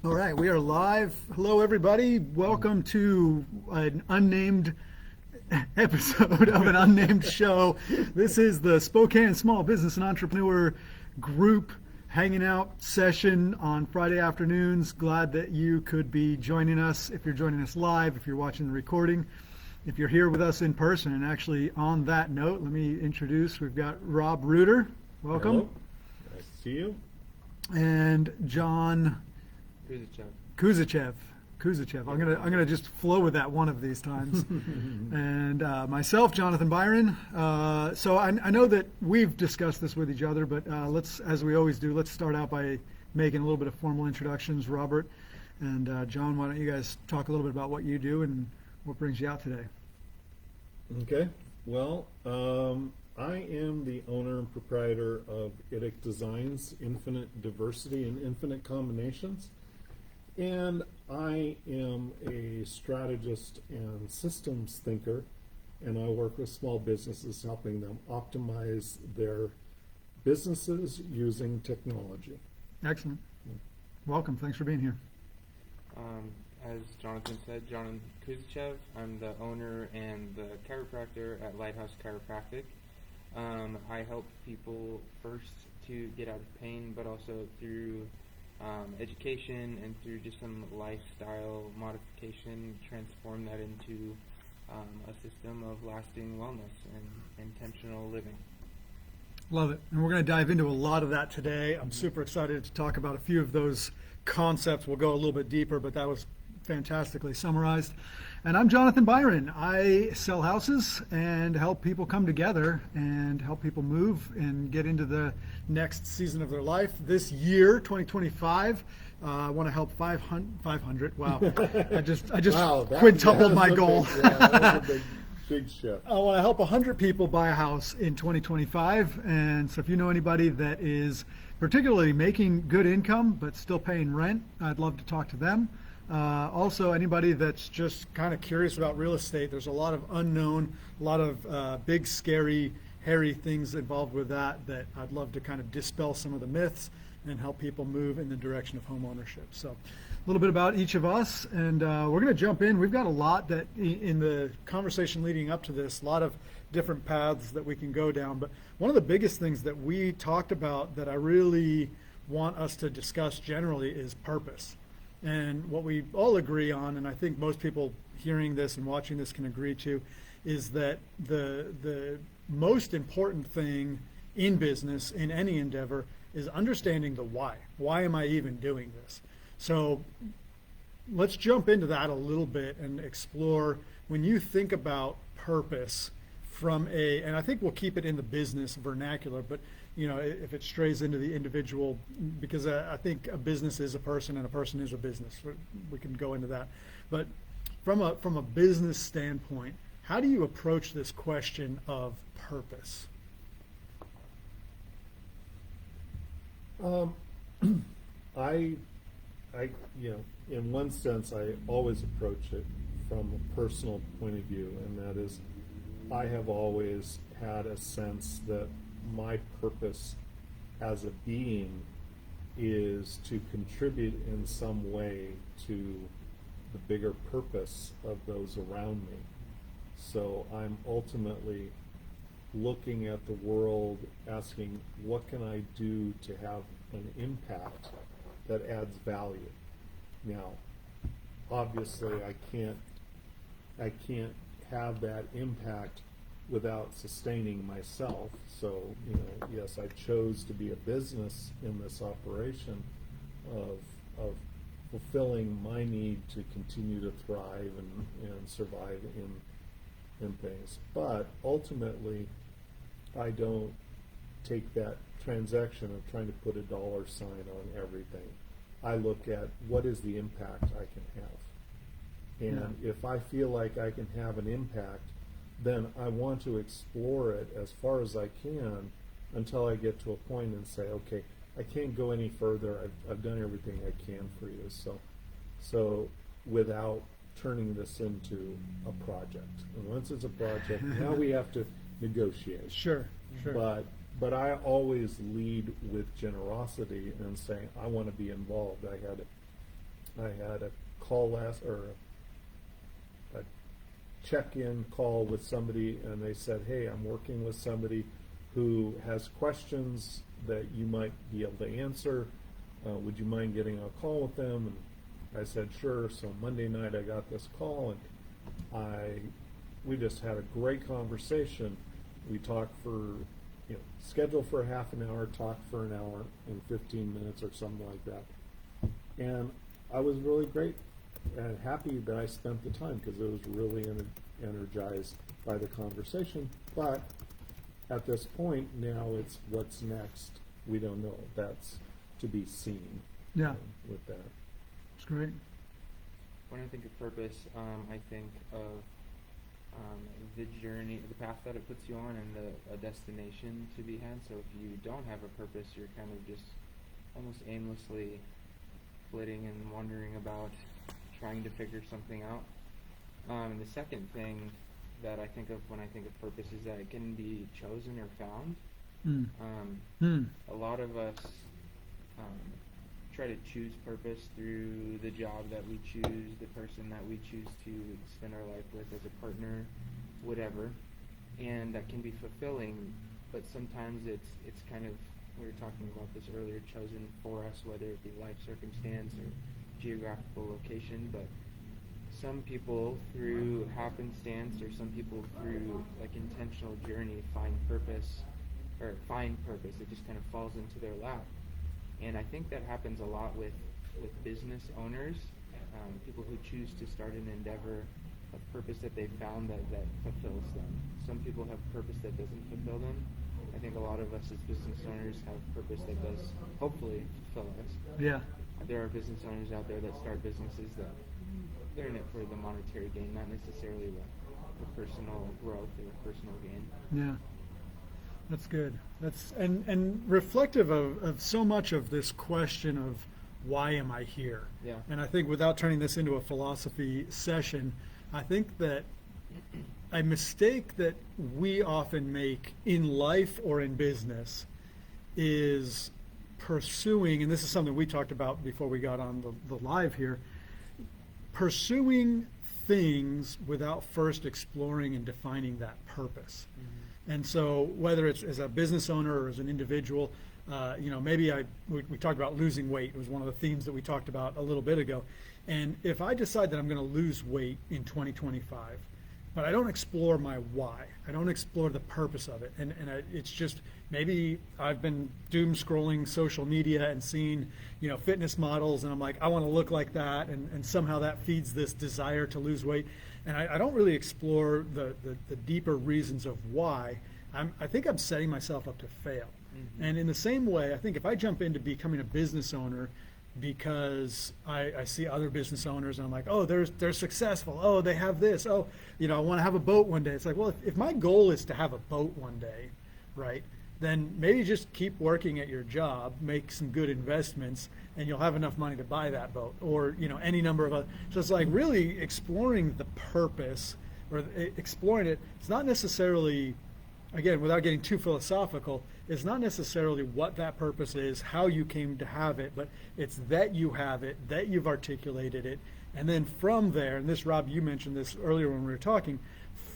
All right, we are live. Hello, everybody. Welcome to an unnamed episode of an unnamed show. This is the Spokane Small Business and Entrepreneur Group hanging out session on Friday afternoons. Glad that you could be joining us. If you're joining us live, if you're watching the recording, if you're here with us in person. And actually, on that note, let me introduce. We've got Rob Reuter. Welcome. Hello. Nice to see you. And John Kuzichev. I'm gonna just flow with that one of these times. And myself, Jonathan Byron. So I know that we've discussed this with each other, but let's, as we always do, let's start out by making a little bit of formal introductions. Robert and John, why don't you guys talk a little bit about what you do and what brings you out today? Okay. Well, I am the owner and proprietor of IDIC Designs, Infinite Diversity and Infinite Combinations. And I am a strategist and systems thinker, and I work with small businesses helping them optimize their businesses using technology. Excellent. Welcome. Thanks for being here. As Jonathan said, John Kuzichev. I'm the owner and the chiropractor at Lighthouse Chiropractic. I help people first to get out of pain, but also through education and through just some lifestyle modification, transform that into a system of lasting wellness and intentional living. Love it. And we're going to dive into a lot of that today. I'm super excited to talk about a few of those concepts. We'll go a little bit deeper, but that was fantastically summarized. And I'm Jonathan Byron. I sell houses and help people come together and help people move and get into the next season of their life. This year, 2025, I want to help 500. Wow. I just Wow, quintupled my goal. That was a big shift. I want to help 100 people buy a house in 2025. And so if you know anybody that is particularly making good income but still paying rent, I'd love to talk to them. Also, anybody that's just kind of curious about real estate, there's a lot of unknown, a lot of big, scary, hairy things involved with that I'd love to kind of dispel some of the myths and help people move in the direction of home ownership. So a little bit about each of us, and we're going to jump in. We've got a lot that in the conversation leading up to this, a lot of different paths that we can go down. But one of the biggest things that we talked about that I really want us to discuss generally is purpose. And what we all agree on, and I think most people hearing this and watching this can agree to, is that the most important thing in business, in any endeavor, is understanding the why. Why am I even doing this? So let's jump into that a little bit and explore, when you think about purpose from and I think we'll keep it in the business vernacular, but if it strays into the individual, because I think a business is a person and a person is a business. We can go into that. But from a business standpoint, how do you approach this question of purpose? I in one sense, I always approach it from a personal point of view, and that is, I have always had a sense that my purpose as a being is to contribute in some way to the bigger purpose of those around me. So I'm ultimately looking at the world, asking, what can I do to have an impact that adds value? Now, obviously, I can't have that impact without sustaining myself. So, yes, I chose to be a business in this operation of fulfilling my need to continue to thrive and survive in things. But ultimately, I don't take that transaction of trying to put a dollar sign on everything. I look at what is the impact I can have. And if I feel like I can have an impact, then I want to explore it as far as I can until I get to a point and say, okay, I can't go any further. I've done everything I can for you. So without turning this into a project. And once it's a project, now we have to negotiate. Sure. But I always lead with generosity and saying, I want to be involved. I had a call a check-in call with somebody, and they said, hey, I'm working with somebody who has questions that you might be able to answer. Would you mind getting a call with them? And I said, sure. So Monday night I got this call, and we just had a great conversation. We talked for, scheduled for half an hour, talked for an hour and 15 minutes or something like that. And I was really great and happy that I spent the time, because it was really energized by the conversation. But at this point now, it's what's next. We don't know. That's to be seen. Yeah. With that. It's great. When I think of purpose, I think of the journey, the path that it puts you on, and a destination to be had. So if you don't have a purpose, you're kind of just almost aimlessly flitting and wondering about trying to figure something out. And the second thing that I think of when I think of purpose is that it can be chosen or found. A lot of us try to choose purpose through the job that we choose, the person that we choose to spend our life with as a partner, whatever, and that can be fulfilling. But sometimes it's kind of, we were talking about this earlier, chosen for us, whether it be life circumstance or geographical location. But some people through happenstance, or some people through like intentional journey, find purpose. It just kind of falls into their lap. And I think that happens a lot with business owners, people who choose to start an endeavor of purpose that they found that fulfills them. Some people have purpose that doesn't fulfill them. I think a lot of us as business owners have purpose that does hopefully fulfill us. Yeah. There are business owners out there that start businesses that they're in it for the monetary gain, not necessarily the personal growth or personal gain. Yeah. That's good. That's and reflective of so much of this question of why am I here? Yeah. And I think, without turning this into a philosophy session, I think that a mistake that we often make in life or in business is pursuing, and this is something we talked about before we got on the live here, pursuing things without first exploring and defining that purpose. And so whether it's as a business owner or as an individual, maybe we talked about losing weight. It was one of the themes that we talked about a little bit ago. And if I decide that I'm going to lose weight in 2025, but I don't explore my why, I don't explore the purpose of it, it's just, maybe I've been doom scrolling social media and seeing, fitness models, and I'm like, I want to look like that, and somehow that feeds this desire to lose weight. And I don't really explore the deeper reasons of why. I think I'm setting myself up to fail. Mm-hmm. And in the same way, I think if I jump into becoming a business owner because I see other business owners and I'm like, oh, they're successful. Oh, they have this. Oh, I want to have a boat one day. It's like, well, if my goal is to have a boat one day, right, then maybe just keep working at your job, make some good investments, and you'll have enough money to buy that boat, or any number of other. So it's like really exploring the purpose, or exploring it. It's not necessarily, again, without getting too philosophical, it's not necessarily what that purpose is, how you came to have it, but it's that you have it, that you've articulated it, and then from there, and this, Rob, you mentioned this earlier when we were talking,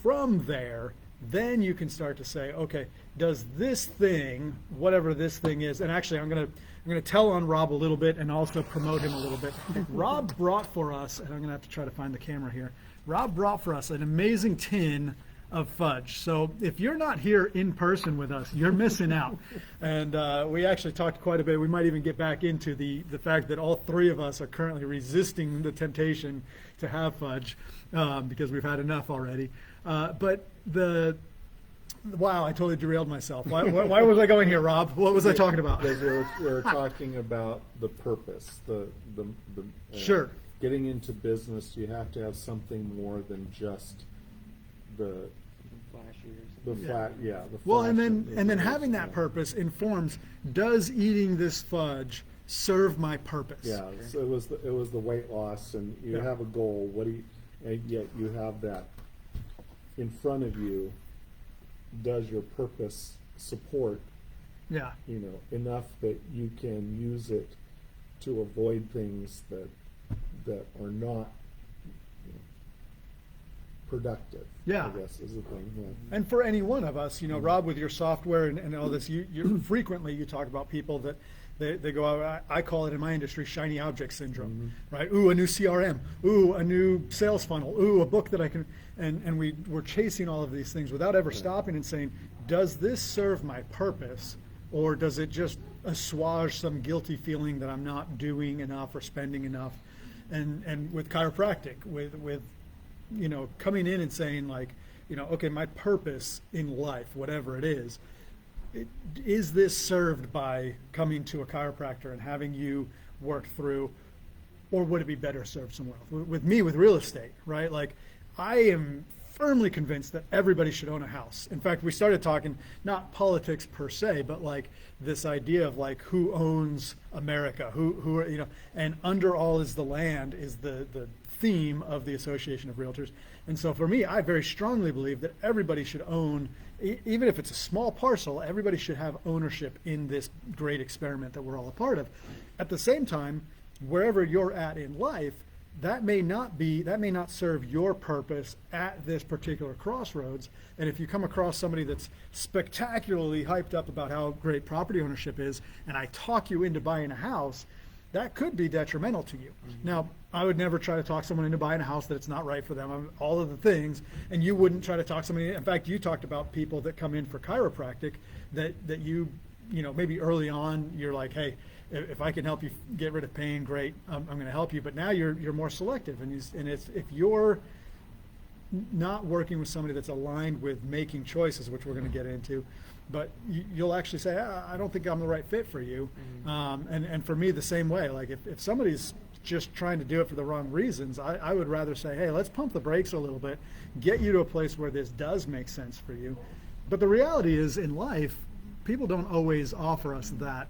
from there, then you can start to say, okay, does this thing, whatever this thing is, and actually I'm going to tell on Rob a little bit and also promote him a little bit. Rob brought for us, and I'm going to have to try to find the camera here, Rob brought for us an amazing tin of fudge. So if you're not here in person with us, you're missing out. And we actually talked quite a bit. We might even get back into the fact that all three of us are currently resisting the temptation to have fudge because we've had enough already. But wow, I totally derailed myself. Why was I going here, Rob? What was I talking about? Because we were talking about the purpose, sure. Getting into business, you have to have something more than just the flash. Well, and then having that purpose informs, does eating this fudge serve my purpose? Yeah, so it was the weight loss, and you have a goal. And yet you have that in front of you. Does your purpose support? Yeah. Enough that you can use it to avoid things that that are not productive. Yeah. I guess is the thing. Yeah. And for any one of us, Rob, with your software and all this, you frequently you talk about people that they go out. I call it in my industry shiny object syndrome, right? Ooh, a new CRM. Ooh, a new sales funnel. Ooh, a book that I can. And we're chasing all of these things without ever stopping and saying, does this serve my purpose, or does it just assuage some guilty feeling that I'm not doing enough or spending enough? And with chiropractic, with coming in and saying like, okay, my purpose in life, whatever it is this served by coming to a chiropractor and having you work through, or would it be better served somewhere else? With me, with real estate, right? Like, I am firmly convinced that everybody should own a house. In fact, we started talking, not politics per se, but like this idea of like who owns America, who are, and under all is the land is the theme of the Association of Realtors. And so for me, I very strongly believe that everybody should own, even if it's a small parcel, everybody should have ownership in this great experiment that we're all a part of. At the same time, wherever you're at in life, that may not serve your purpose at this particular crossroads. And if you come across somebody that's spectacularly hyped up about how great property ownership is, and I talk you into buying a house, that could be detrimental to you. Now, I would never try to talk someone into buying a house that it's not right for them, all of the things, and you wouldn't try to talk somebody, in fact, you talked about people that come in for chiropractic that you maybe early on, you're like, hey, if I can help you get rid of pain, great, I'm going to help you. But now you're more selective, and it's if you're not working with somebody that's aligned with making choices, which we're going to get into, but you'll actually say, I don't think I'm the right fit for you. And for me, the same way. Like if somebody's just trying to do it for the wrong reasons, I would rather say, hey, let's pump the brakes a little bit, get you to a place where this does make sense for you. But the reality is, in life, people don't always offer us that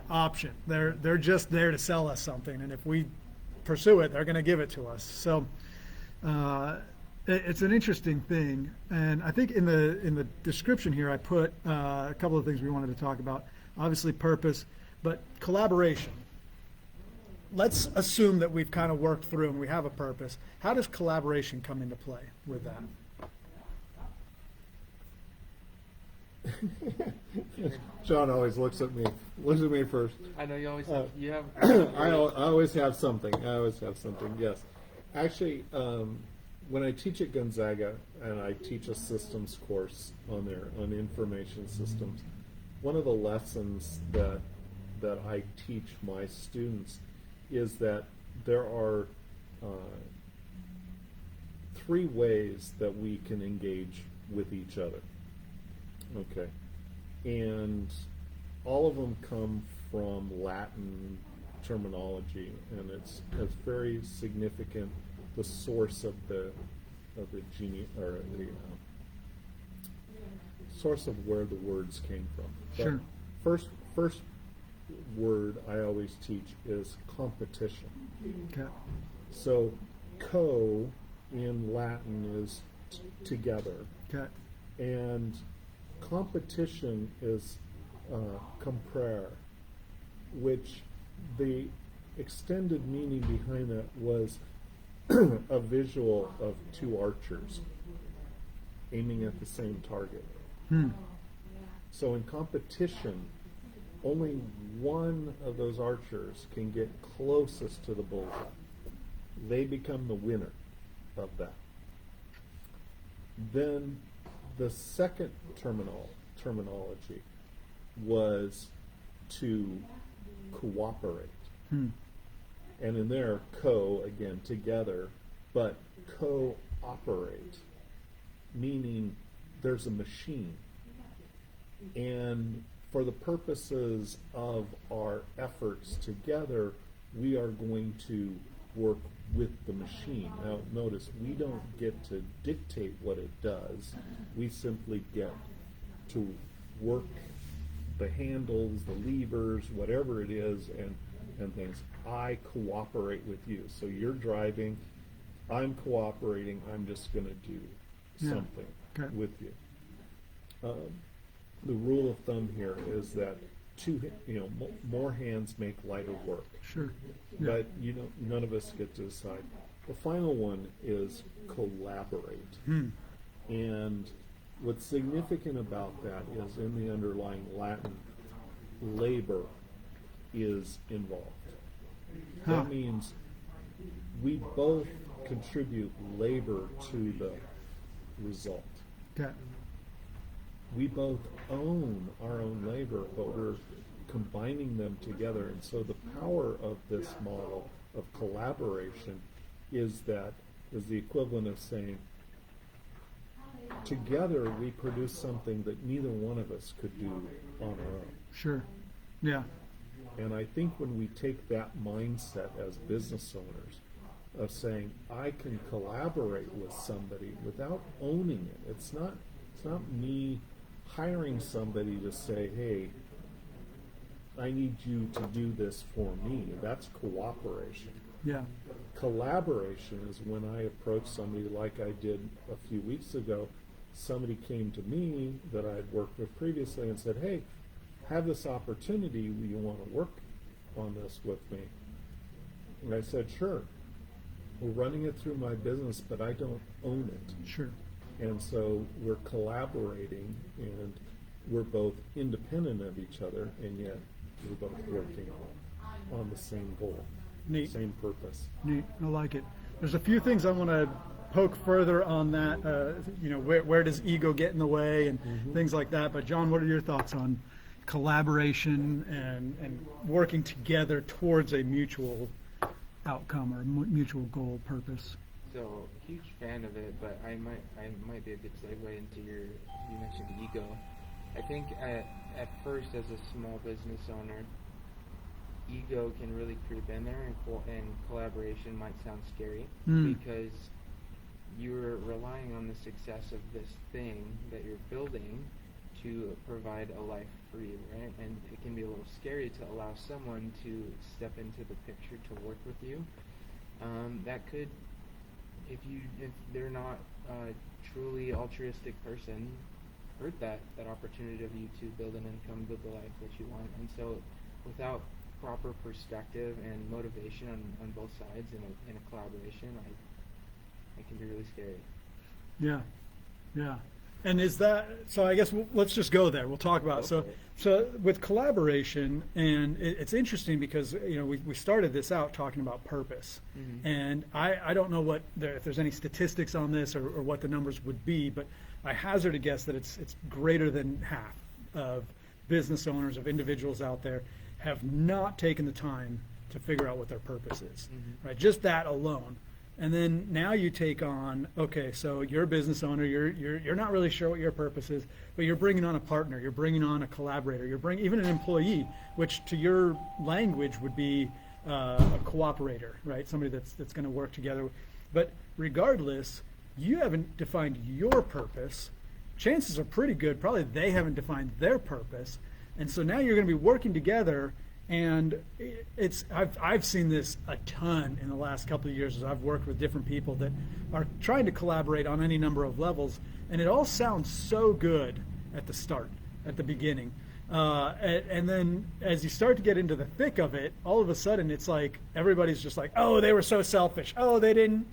option. They're just there to sell us something, and if we pursue it, they're going to give it to us. So it's an interesting thing, and I think in the description here I put a couple of things we wanted to talk about. Obviously purpose, but collaboration. Let's assume that we've kind of worked through and we have a purpose. How does collaboration come into play with that? John always looks at me first. I know you always have. You have. I always have something. Yes, actually, when I teach at Gonzaga and I teach a systems course on information systems, one of the lessons that I teach my students is that there are 3 ways that we can engage with each other. Okay, and all of them come from Latin terminology, and it's very significant. The source of the source of where the words came from. Sure. But first word I always teach is competition. Okay. So co in Latin is together. Okay. And competition is comprare, which the extended meaning behind that was a visual of 2 archers aiming at the same target. So in competition, only one of those archers can get closest to the bullseye. They become the winner of that. Then the second terminology was to cooperate. And in there, again, together, but cooperate, meaning there's a machine. And for the purposes of our efforts together, we are going to work with the machine. Now, notice, we don't get to dictate what it does. We simply get to work the handles, the levers, whatever it is, and things. I cooperate with you. So you're driving, I'm cooperating, I'm just going to do something with you. The rule of thumb here is that more hands make lighter work. Sure. Yeah. But none of us get to decide. The final one is collaborate. And what's significant about that is in the underlying Latin, labor is involved. That means we both contribute labor to the result. Okay. We both own our own labor, but we're combining them together. And so the power of this model of collaboration is the equivalent of saying, together we produce something that neither one of us could do on our own. Sure. Yeah. And I think when we take that mindset as business owners of saying, I can collaborate with somebody without owning it. It's not me hiring somebody to say, hey, I need you to do this for me. That's cooperation. Yeah. Collaboration is when I approach somebody like I did a few weeks ago. Somebody came to me that I had worked with previously and said, hey, have this opportunity, you want to work on this with me? And I said, sure. We're running it through my business, but I don't own it. Sure. And so we're collaborating, and we're both independent of each other, and yet we're both working on the same goal, Neat. same purpose. Neat. I like it. There's a few things I want to poke further on that. Where does ego get in the way and things like that. But John, what are your thoughts on collaboration and working together towards a mutual outcome or mutual goal, purpose? So, huge fan of it, but I might be a good segue into you mentioned ego. I think at first, as a small business owner, ego can really creep in there, and collaboration might sound scary because you're relying on the success of this thing that you're building to provide a life for you, right? And it can be a little scary to allow someone to step into the picture to work with you. That could, if they're not a truly altruistic person, hurt that opportunity of you to build an income, build the life that you want. And so, without proper perspective and motivation on both sides in a collaboration, it can be really scary. Yeah. Yeah. And is that, so I guess let's just go there. We'll talk about, so with collaboration, and it's interesting because, we started this out talking about purpose. And I don't know if there's any statistics on this or what the numbers would be, but I hazard a guess that it's greater than half of business owners, of individuals out there, have not taken the time to figure out what their purpose is, right? Just that alone. And then now you take on, okay, so you're a business owner, you're not really sure what your purpose is, but you're bringing on a partner, you're bringing on a collaborator, you're bringing even an employee, which to your language would be a cooperator, right? Somebody that's going to work together. But regardless, you haven't defined your purpose. Chances are pretty good, probably they haven't defined their purpose. And so now you're going to be working together. And I've seen this a ton in the last couple of years as I've worked with different people that are trying to collaborate on any number of levels, and it all sounds so good at the start, at the beginning, and then as you start to get into the thick of it, all of a sudden it's like everybody's just like, oh, they were so selfish, oh, they didn't,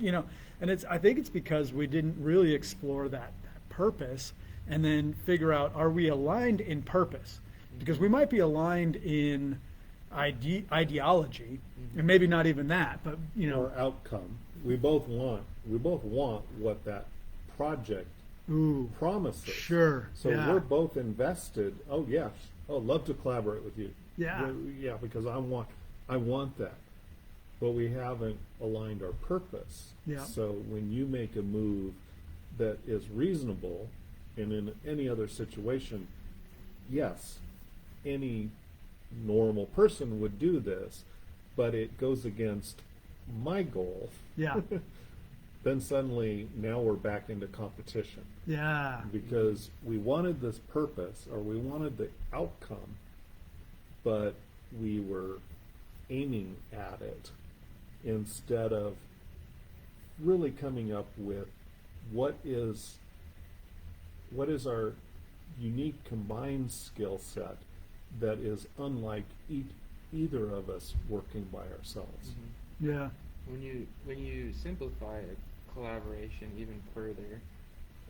and I think it's because we didn't really explore that purpose and then figure out, are we aligned in purpose? Because we might be aligned in ideology, and maybe not even that, but or outcome. We both want what that project promises. Sure. So we're both invested. Oh yes. Oh, love to collaborate with you. Yeah. Yeah, because I want that. But we haven't aligned our purpose. Yeah. So when you make a move that is reasonable, and in any other situation, yes, any normal person would do this, but it goes against my goal. Yeah. Then suddenly now we're back into competition. Yeah. Because we wanted this purpose, or we wanted the outcome, but we were aiming at it instead of really coming up with what is our unique combined skill set that is unlike either of us working by ourselves. Yeah. When you simplify a collaboration even further,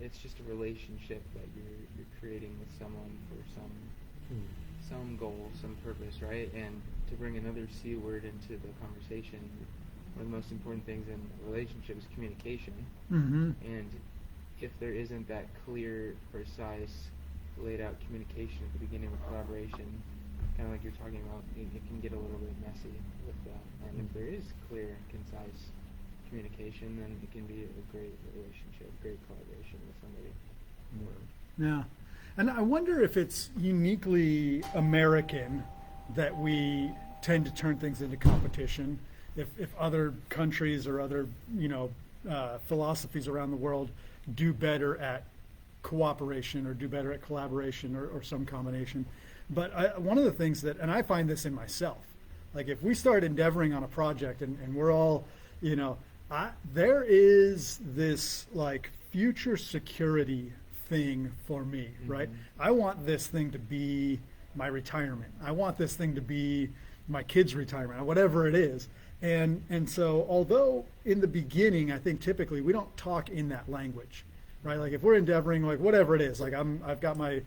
it's just a relationship that you're creating with someone for some goal, some purpose, right? And to bring another C word into the conversation, one of the most important things in a relationship is communication. Mm-hmm. And if there isn't that clear, precise, laid out communication at the beginning of a collaboration, kind of like you're talking about, it can get a little bit messy with that. And if there is clear, concise communication, then it can be a great relationship, great collaboration with somebody. Yeah. And I wonder if it's uniquely American that we tend to turn things into competition. If other countries or other, philosophies around the world do better at cooperation or do better at collaboration or some combination. But one of the things that, and I find this in myself, like if we start endeavoring on a project and we're all, there is this like future security thing for me, right? I want this thing to be my retirement. I want this thing to be my kids' retirement, or whatever it is. And so although in the beginning, I think typically we don't talk in that language, right? Like if we're endeavoring, like whatever it is, like I've got my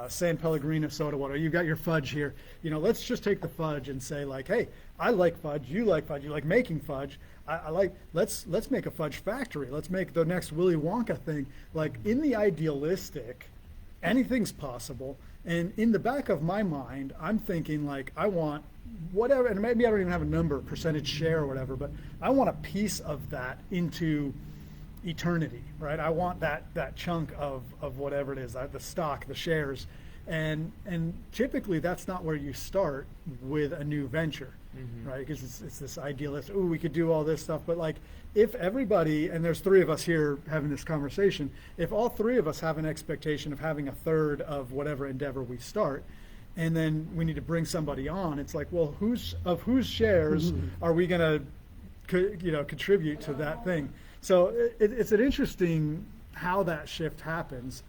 San Pellegrino soda water, you've got your fudge here, let's just take the fudge and say like, hey, I like fudge, you like making fudge. Let's make a fudge factory. Let's make the next Willy Wonka thing. Like in the idealistic, anything's possible. And in the back of my mind, I'm thinking like, I want whatever, and maybe I don't even have a number, percentage share or whatever, but I want a piece of that into eternity, right? I want that chunk of whatever it is, the stock, the shares. And typically that's not where you start with a new venture, right? Because it's this idealist, we could do all this stuff. But like if everybody, and there's three of us here having this conversation, if all three of us have an expectation of having a third of whatever endeavor we start, and then we need to bring somebody on, it's like, well, whose shares are we going to contribute to that thing? So it's an interesting how that shift happens.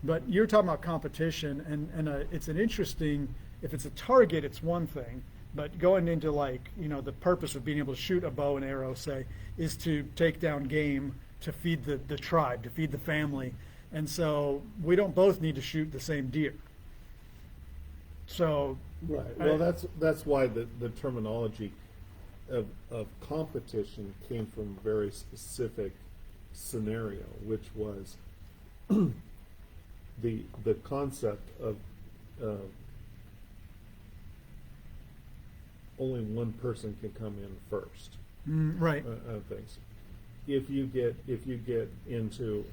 But you're talking about competition, and it's an interesting, if it's a target, it's one thing. But going into like, the purpose of being able to shoot a bow and arrow, say, is to take down game, to feed the tribe, to feed the family. And so we don't both need to shoot the same deer. So right. Well, that's why the terminology of competition came from a very specific scenario, which was the concept of only one person can come in first. Right. Things. If you get into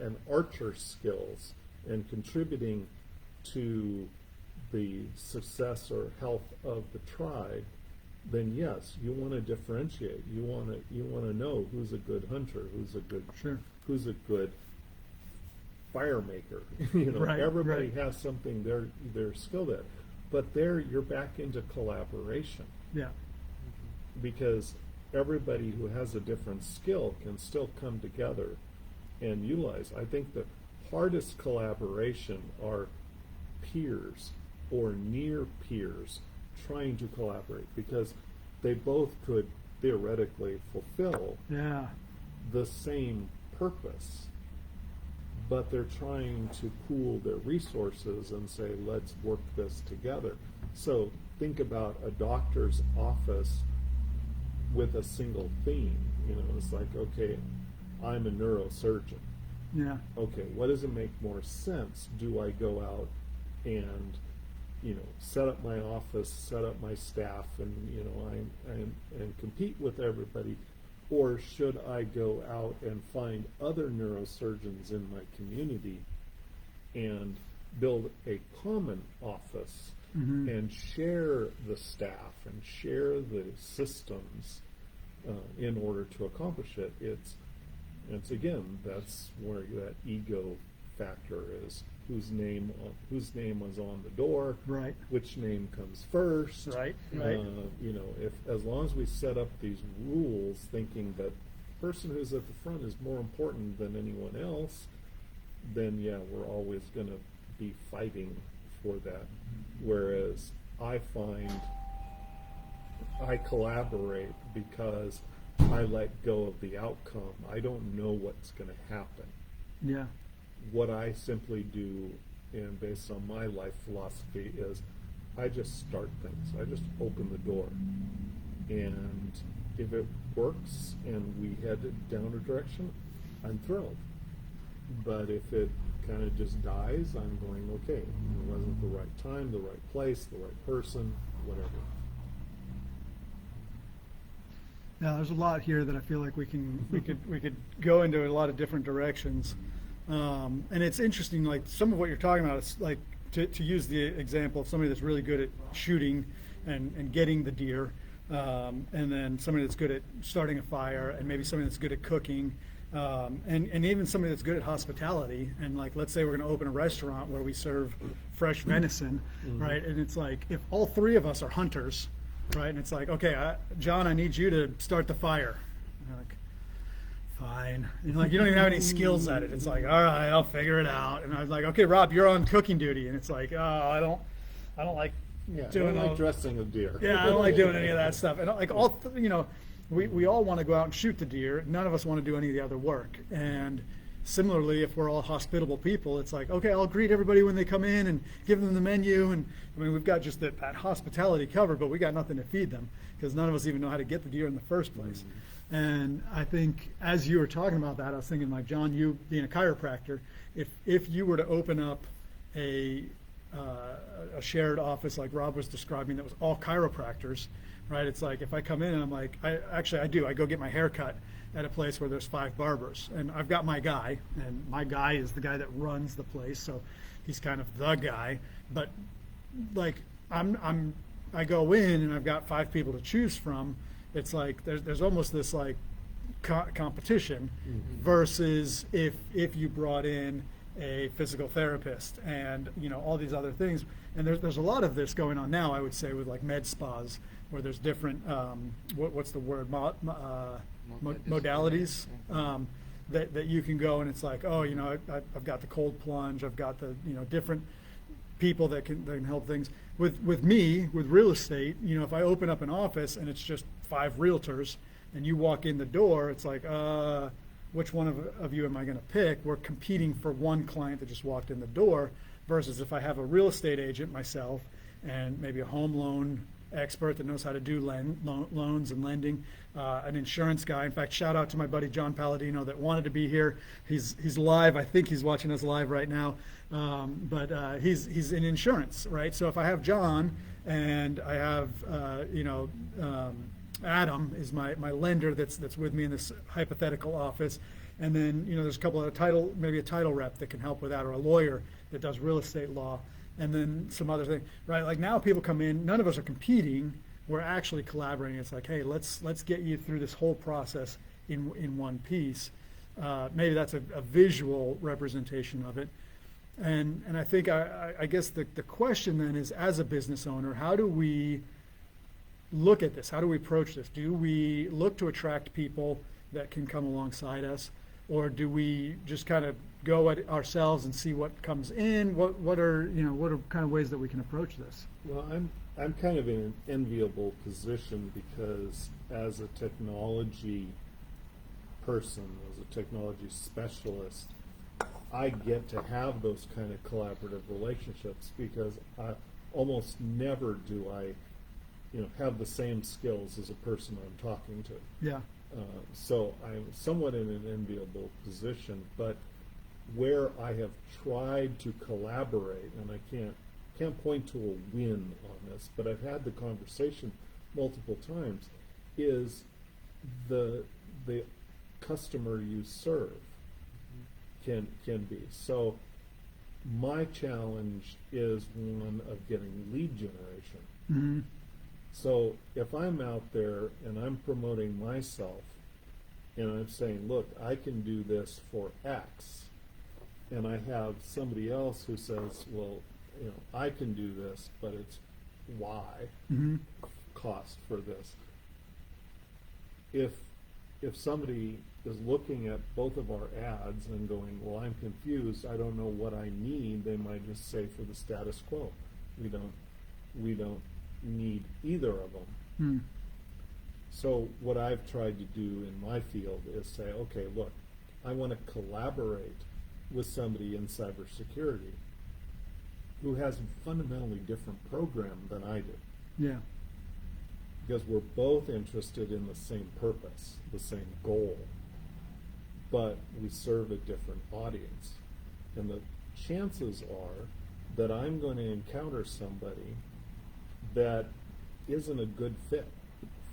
an archer skills and contributing to the success or health of the tribe, then yes, you want to differentiate. You want to know who's a good hunter, who's a good fire maker. Right, everybody right. has something they're skilled at. But there you're back into collaboration. Yeah. Because everybody who has a different skill can still come together and utilize. I think the hardest collaboration are peers or near peers trying to collaborate, because they both could theoretically fulfill the same purpose, but they're trying to pool their resources and say, let's work this together. So think about a doctor's office with a single theme. It's like, okay, I'm a neurosurgeon. Yeah. Okay, what does it make more sense? Do I go out and set up my office, set up my staff, and and compete with everybody, or should I go out and find other neurosurgeons in my community and build a common office and share the staff and share the systems in order to accomplish it? It's again, that's where that ego factor is. Whose name was on the door? Right. Which name comes first? Right. If as long as we set up these rules, thinking that the person who's at the front is more important than anyone else, then yeah, we're always going to be fighting for that. Whereas I find I collaborate because I let go of the outcome. I don't know what's going to happen. Yeah. What I simply do, and based on my life philosophy, is I just start things. I just open the door. And if it works and we head down a direction, I'm thrilled. But if it kind of just dies, I'm going, okay, it wasn't the right time, the right place, the right person, whatever. Yeah, there's a lot here that I feel like we could go into a lot of different directions, and it's interesting. Like some of what you're talking about is like to use the example of somebody that's really good at shooting and getting the deer, and then somebody that's good at starting a fire, and maybe somebody that's good at cooking, and even somebody that's good at hospitality. And like, let's say we're going to open a restaurant where we serve fresh venison, right? And it's like if all three of us are hunters. Right, and it's like, okay, John, I need you to start the fire. And you're like, fine. And like, you don't even have any skills at it. It's like, all right, I'll figure it out. And I was like, okay, Rob, you're on cooking duty. And it's like, oh, I don't like doing I don't like dressing a deer. Yeah, I don't like doing any of that stuff. And like we all want to go out and shoot the deer. None of us want to do any of the other work. And similarly, if we're all hospitable people, it's like, okay, I'll greet everybody when they come in and give them the menu. And I mean, we've got just that hospitality covered, but we got nothing to feed them because none of us even know how to get the deer in the first place. And I think as you were talking about that, I was thinking like, John, you being a chiropractor, if you were to open up a shared office like Rob was describing that was all chiropractors, right? It's like if I come in and I'm like, I go get my hair cut at a place where there's 5 barbers, and I've got my guy, and my guy is the guy that runs the place, so he's kind of the guy. But like I go in and I've got 5 people to choose from. It's like there's almost this like competition versus if you brought in a physical therapist and all these other things. And there's a lot of this going on now, I would say, with like med spas where there's different what's the word modalities that you can go, and it's like, oh, I've got the cold plunge, I've got the different people that can help things. With me, with real estate, if I open up an office and it's just 5 realtors and you walk in the door, it's like, which one of you am I going to pick? We're competing for one client that just walked in the door versus if I have a real estate agent myself and maybe a home loan expert that knows how to do loans and lending, an insurance guy. In fact, shout out to my buddy John Palladino that wanted to be here. He's live. I think he's watching us live right now. But he's in insurance, right? So if I have John and I have Adam is my lender that's with me in this hypothetical office, and then there's a couple of maybe a title rep that can help with that, or a lawyer that does real estate law. And then some other thing, right? Like now people come in, none of us are competing, we're actually collaborating. It's like, hey, let's get you through this whole process in one piece. Maybe that's a visual representation of it. And I think I guess the question then is, as a business owner, how do we look at this? How do we approach this? Do we look to attract people that can come alongside us? Or do we just kind of go at it ourselves and see what comes in? What are kind of ways that we can approach this? Well, I'm kind of in an enviable position because as a technology person, as a technology specialist, I get to have those kind of collaborative relationships because I almost never do I have the same skills as a person I'm talking to. Yeah. So I'm somewhat in an enviable position, but where I have tried to collaborate, and I can't point to a win on this, but I've had the conversation multiple times, is the customer you serve can be. So my challenge is one of getting lead generation. Mm-hmm. So if I'm out there and I'm promoting myself and I'm saying, look, I can do this for X, and I have somebody else who says, well, I can do this, but it's Y cost for this. If if somebody is looking at both of our ads and going, well, I'm confused, I don't know what I need, they might just say for the status quo. We don't need either of them. Hmm. So what I've tried to do in my field is say, okay, look, I want to collaborate with somebody in cybersecurity who has a fundamentally different program than I do. Yeah. Because we're both interested in the same purpose, the same goal, but we serve a different audience. And the chances are that I'm going to encounter somebody that isn't a good fit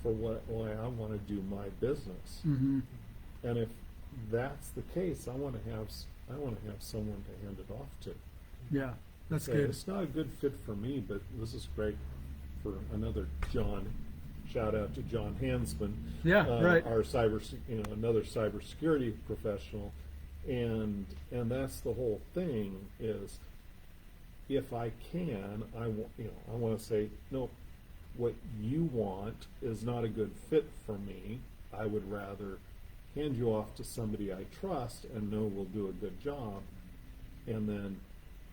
for what way I want to do my business. Mm-hmm. And if that's the case, I want to have someone to hand it off to. Yeah, that's Say, good. it's not a good fit for me, but this is great for another John. Shout out to John Hansman. Yeah, right. Our another cybersecurity professional, and that's the whole thing. Is if I can, I want to say no. What you want is not a good fit for me. I would rather hand you off to somebody I trust and know will do a good job, and then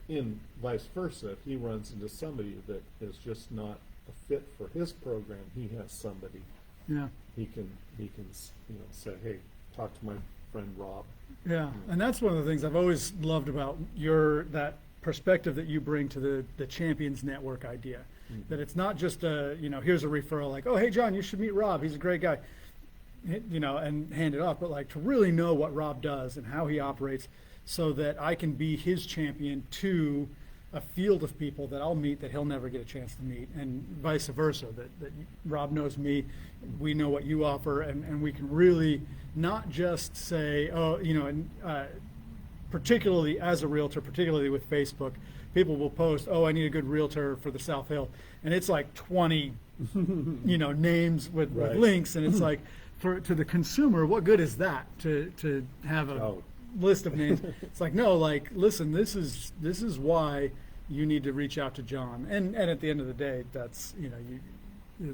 in vice versa, if he runs into somebody that is just not a fit for his program, he has somebody Yeah. he can say, hey, talk to my friend Rob. Yeah, and that's one of the things I've always loved about that perspective that you bring to the Champions Network idea. Mhm. That it's not just here's a referral like, oh, hey, John, you should meet Rob. He's a great guy, and hand it off. But like to really know what Rob does and how he operates so that I can be his champion to a field of people that I'll meet that he'll never get a chance to meet, and vice versa, that Rob knows me, we know what you offer, and we can really not just say, particularly as a realtor, particularly with Facebook, people will post, oh, I need a good realtor for the South Hill, and it's like 20, names with Right. links, and it's like, to the consumer, what good is that to have a list of names? It's like, no, like, listen, this is why you need to reach out to John, and at the end of the day, that's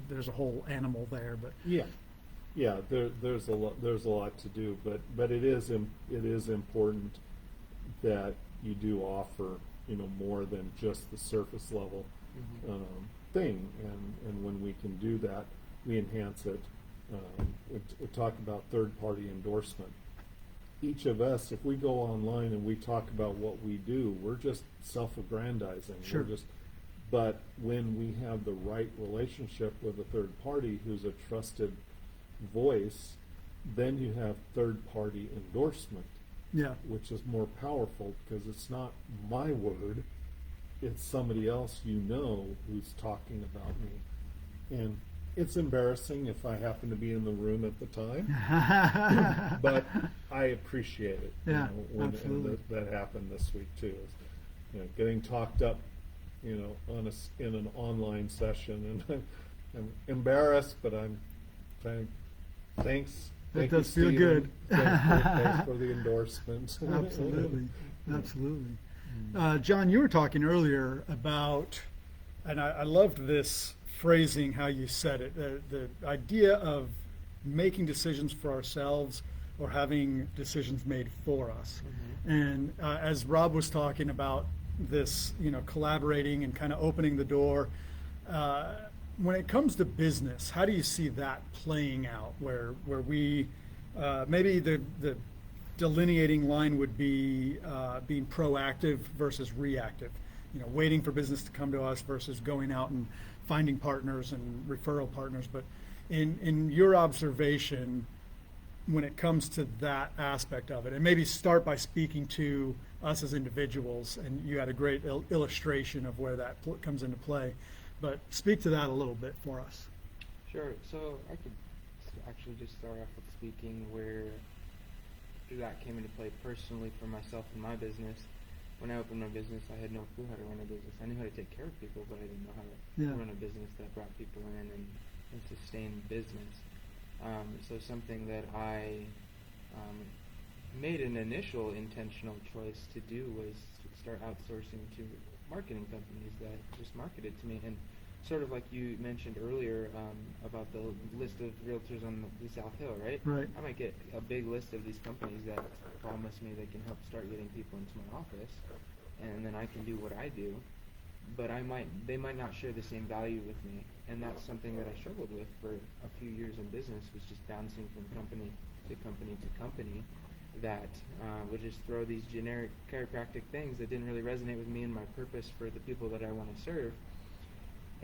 there's a whole animal there, but Yeah, there's a lot to do, but it is important that you do offer more than just the surface level thing, and when we can do that, we enhance it. We talk about third-party endorsement. Each of us, if we go online and we talk about what we do, we're just self-aggrandizing. Sure. But when we have the right relationship with a third party who's a trusted voice, then you have third-party endorsement, yeah, which is more powerful because it's not my word, it's somebody else who's talking about me. And it's embarrassing if I happen to be in the room at the time, but I appreciate it. Yeah, And absolutely. that happened this week too. Is, getting talked up, in an online session, and I'm embarrassed, but I'm thanks. That Thank does you, feel Stephen. good. Thanks for the endorsement. Absolutely. John, you were talking earlier about, and I loved this phrasing, how you said it, the idea of making decisions for ourselves or having decisions made for us. Mm-hmm. And as Rob was talking about this, collaborating and kind of opening the door, when it comes to business, how do you see that playing out, where we maybe the delineating line would be being proactive versus reactive, waiting for business to come to us versus going out and finding partners and referral partners. But in your observation, when it comes to that aspect of it, and maybe start by speaking to us as individuals, and you had a great illustration of where that comes into play, but speak to that a little bit for us. Sure. So I could actually just start off with speaking where that came into play personally for myself and my business. When I opened my business, I had no clue how to run a business. I knew how to take care of people, but I didn't know how to run a business that brought people in and sustain business. So something that I made an initial intentional choice to do was to start outsourcing to marketing companies that just marketed to me. And sort of like you mentioned earlier about the list of realtors on the South Hill, right? Right. I might get a big list of these companies that promise me they can help start getting people into my office, and then I can do what I do. But they might not share the same value with me, and that's something that I struggled with for a few years in business, was just bouncing from company to company to company that would just throw these generic chiropractic things that didn't really resonate with me and my purpose for the people that I want to serve.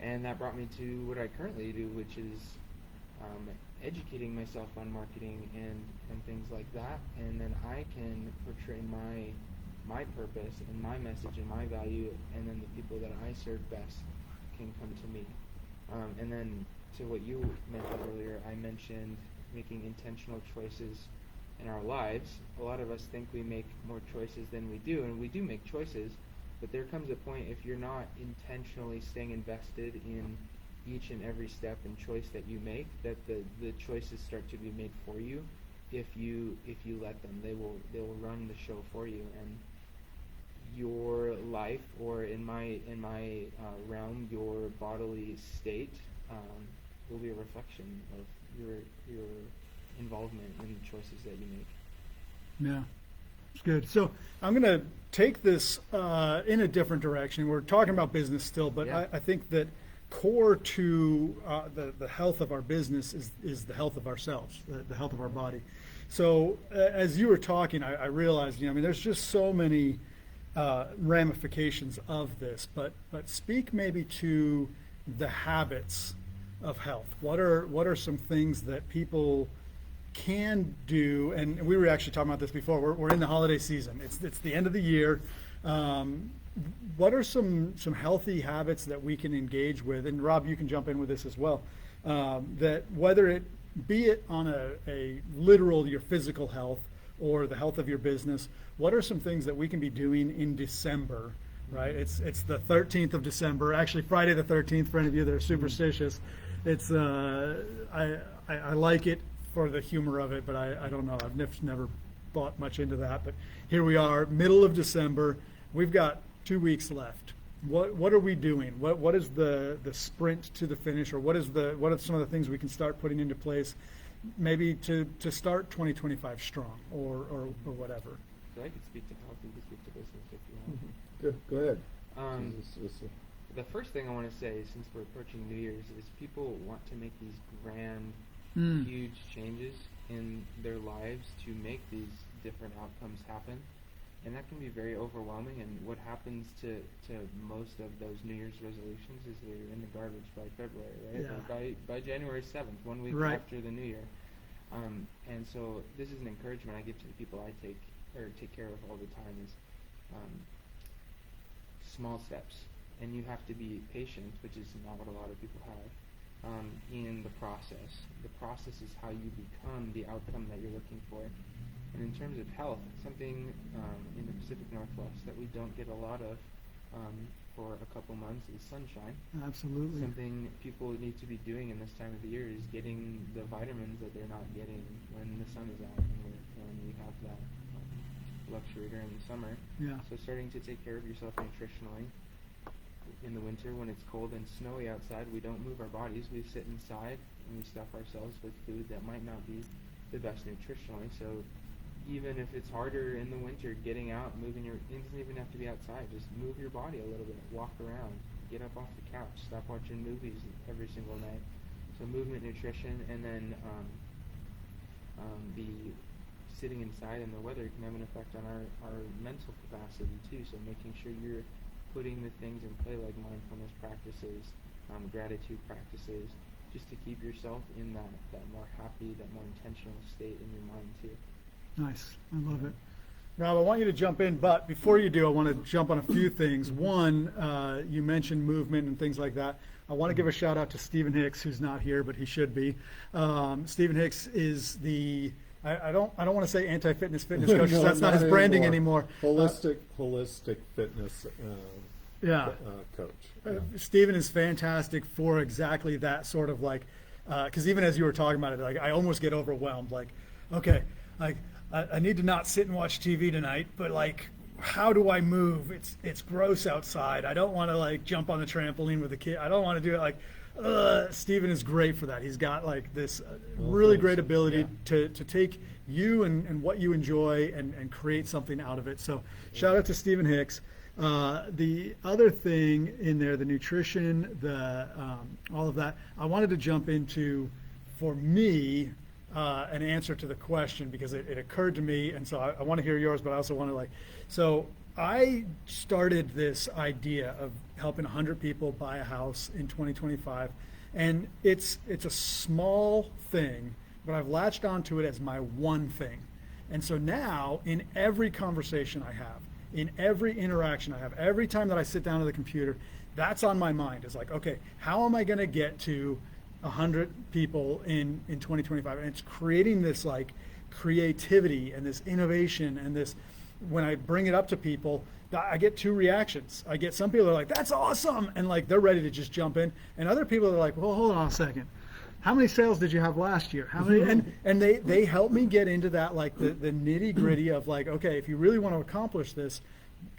And that brought me to what I currently do, which is educating myself on marketing and things like that, and then I can portray my purpose and my message and my value, and then the people that I serve best can come to me. And then to what you mentioned earlier, I mentioned making intentional choices in our lives. A lot of us think we make more choices than we do, and we do make choices, but there comes a point, if you're not intentionally staying invested in each and every step and choice that you make, that the choices start to be made for you. If you let them, they will run the show for you, and your life, or in my realm, your bodily state will be a reflection of your involvement in the choices that you make. Yeah, it's good. So I'm going to take this in a different direction. We're talking about business still, but Yeah. I think that core to the health of our business is the health of ourselves, the health of our body. So as you were talking, I realized, there's just so many ramifications of this, but speak maybe to the habits of health. What are some things that people can do? And we were actually talking about this before. We're in the holiday season. It's the end of the year. What are some healthy habits that we can engage with? And Rob, you can jump in with this as well. That whether it be it on a literal, your physical health, or the health of your business, what are some things that we can be doing in December, right? It's the 13th of December, actually Friday the 13th for any of you that are superstitious. It's I like it for the humor of it, but I don't know. I've never bought much into that. But here we are, middle of December. We've got 2 weeks left. What are we doing? What is the sprint to the finish, or what are some of the things we can start putting into place, maybe to start 2025 strong, or whatever? So I could speak to health, you could speak to business if you want. Good. Go ahead. The first thing I want to say, since we're approaching New Year's, is people want to make these grand, huge changes in their lives to make these different outcomes happen. And that can be very overwhelming, and what happens to most of those New Year's resolutions is they're in the garbage by February, right? Yeah. Or by January 7th, 1 week Right. after the New Year. And so this is an encouragement I give to the people I take care of all the time, is small steps. And you have to be patient, which is not what a lot of people have, in the process. The process is how you become the outcome that you're looking for. And in terms of health, something in the Pacific Northwest that we don't get a lot of for a couple months is sunshine. Absolutely. Something people need to be doing in this time of the year is getting the vitamins that they're not getting when the sun is out, and when we have that luxury during the summer. Yeah. So starting to take care of yourself nutritionally. In the winter, when it's cold and snowy outside, we don't move our bodies. We sit inside and we stuff ourselves with food that might not be the best nutritionally. So even if it's harder in the winter, getting out, moving it doesn't even have to be outside. Just move your body a little bit, walk around, get up off the couch, stop watching movies every single night. So movement, nutrition, and then the sitting inside in the weather can have an effect on our mental capacity too. So making sure you're putting the things in play, like mindfulness practices, gratitude practices, just to keep yourself in that more happy, that more intentional state in your mind too. Nice. I love it. Rob, I want you to jump in, but before you do, I want to jump on a few things. One, you mentioned movement and things like that. I want to give a shout out to Stephen Hicks, who's not here, but he should be. Stephen Hicks is the I don't want to say anti-fitness coach. No, that's not his branding anymore. Holistic fitness coach. Yeah. Stephen is fantastic for exactly that sort of because even as you were talking about it, I almost get overwhelmed. Okay, I need to not sit and watch TV tonight, but how do I move? It's gross outside. I don't want to like jump on the trampoline with the kid. I don't want to do it like. Stephen is great for that. He's got like this really great ability to take you and what you enjoy and create something out of it. So shout out to Stephen Hicks. The other thing in there, the nutrition, the all of that, I wanted to jump into, for me, an answer to the question, because it occurred to me, and so I want to hear yours, but I also want to so I started this idea of helping 100 people buy a house in 2025, and it's a small thing, but I've latched onto it as my one thing. And so now, in every conversation I have, in every interaction I have, every time that I sit down at the computer, that's on my mind. It's like, okay, how am I going to get to 100 people in 2025? And it's creating this like creativity and this innovation and this, when I bring it up to people, I get two reactions. I get some people that are like, that's awesome, and like they're ready to just jump in, and other people are like, well, hold on a second, how many sales did you have last year? How many? And they help me get into that, like the nitty gritty of like, okay, if you really want to accomplish this,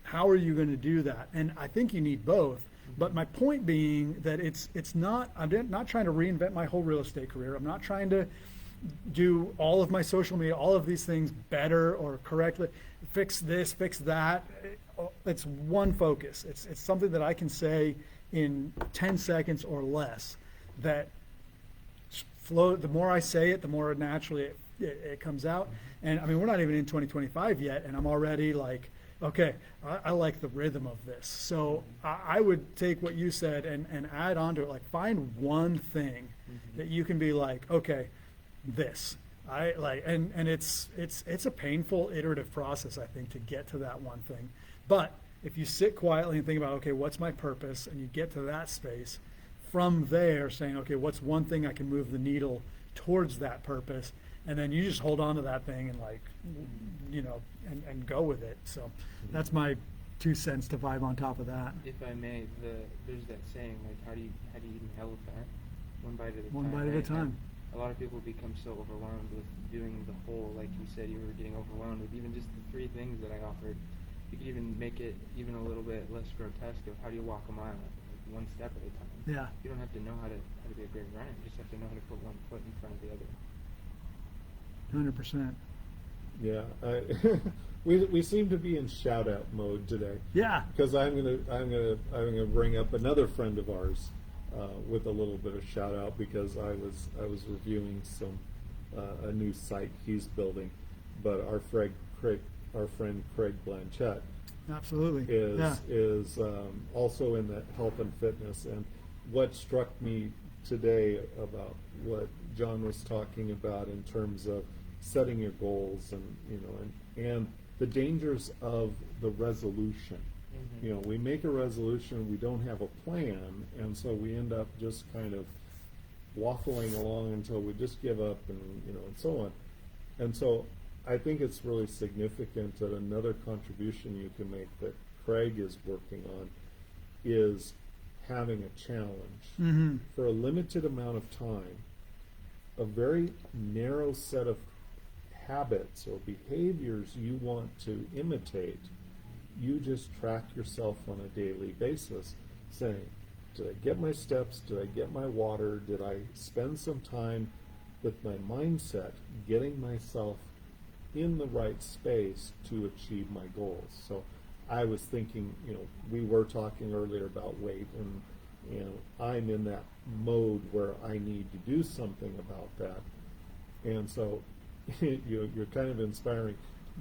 how are you going to do that? And I think you need both. But my point being that it's not, I'm not trying to reinvent my whole real estate career. I'm not trying to do all of my social media, all of these things better or correctly, fix this, fix that. It's one focus. It's something that I can say in 10 seconds or less that flow. The more I say it, the more naturally it comes out. And I mean, we're not even in 2025 yet, and I'm already like, okay, I like the rhythm of this. So I would take what you said and add on to it. Like, find one thing that you can be like, okay, this. I like, and it's a painful iterative process, I think, to get to that one thing. But if you sit quietly and think about, okay, what's my purpose, and you get to that space, from there saying, okay, what's one thing I can move the needle towards that purpose, and then you just hold on to that thing and like, and go with it. So that's my 2 cents to vibe on top of that. If I may, there's that saying, like, how do you eat an elephant? One bite at a time. One bite at a right? time. And a lot of people become so overwhelmed with doing the whole, like you said, you were getting overwhelmed with even just the 3 things that I offered. You could even make it even a little bit less grotesque of how do you walk a mile, like one step at a time. Yeah. You don't have to know how to be a great runner. You just have to know how to put one foot in front of the other. 100%. Yeah, we seem to be in shout out mode today. Yeah. Because I'm gonna bring up another friend of ours with a little bit of shout out, because I was reviewing a new site he's building, but our friend Craig Blanchett Absolutely. is also in the health and fitness. And what struck me today about what John was talking about in terms of setting your goals and the dangers of the resolution. Mm-hmm. We make a resolution, we don't have a plan, and so we end up just kind of waffling along until we just give up, and so on. And so I think it's really significant that another contribution you can make that Craig is working on is having a challenge for a limited amount of time, a very narrow set of habits or behaviors you want to imitate. You just track yourself on a daily basis, saying, did I get my steps? Did I get my water? Did I spend some time with my mindset, getting myself in the right space to achieve my goals? So I was thinking, we were talking earlier about weight, and I'm in that mode where I need to do something about that. And so you're kind of inspiring.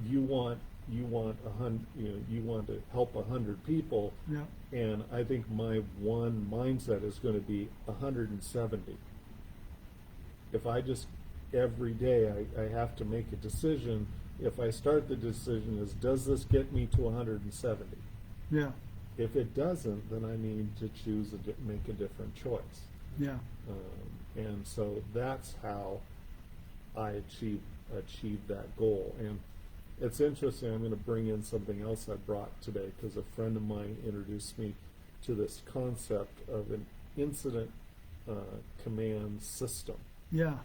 You want to help 100 people, Yeah. and I think my one mindset is going to be 170. If I just every day I have to make a decision. If I start the decision as, does this get me to 170? Yeah. If it doesn't, then I need to make a different choice. Yeah. And so that's how I achieve that goal. And it's interesting, I'm going to bring in something else I brought today, because a friend of mine introduced me to this concept of an incident command system. Yeah.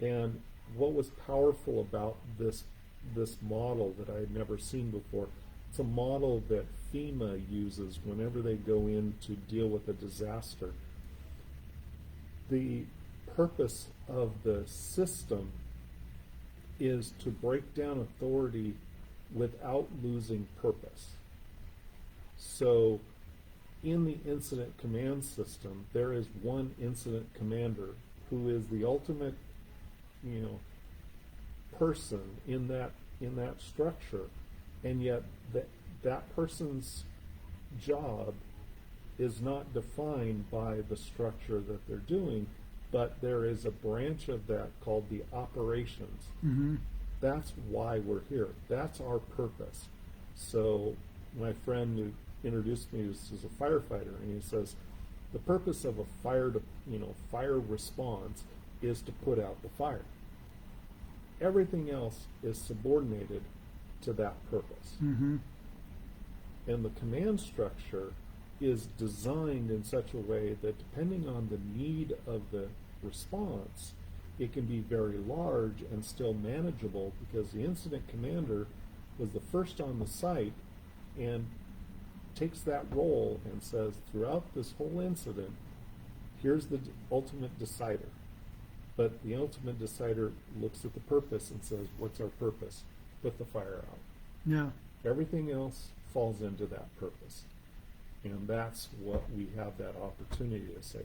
And what was powerful about this model that I had never seen before It's a model that FEMA uses whenever they go in to deal with a disaster. The purpose of the system is to break down authority without losing purpose. So in the incident command system, there is one incident commander who is the ultimate, person in that structure, and yet that person's job is not defined by the structure that they're doing, but there is a branch of that called the operations. Mm-hmm. That's why we're here. That's our purpose. So my friend who introduced me is a firefighter, and he says the purpose of a fire response is to put out the fire. Everything else is subordinated to that purpose. Mm-hmm. And the command structure is designed in such a way that depending on the need of the response, it can be very large and still manageable, because the incident commander was the first on the site and takes that role and says, throughout this whole incident, here's the ultimate decider. But the ultimate decider looks at the purpose and says, what's our purpose? Put the fire out. Yeah. Everything else falls into that purpose. And that's what we have that opportunity to say,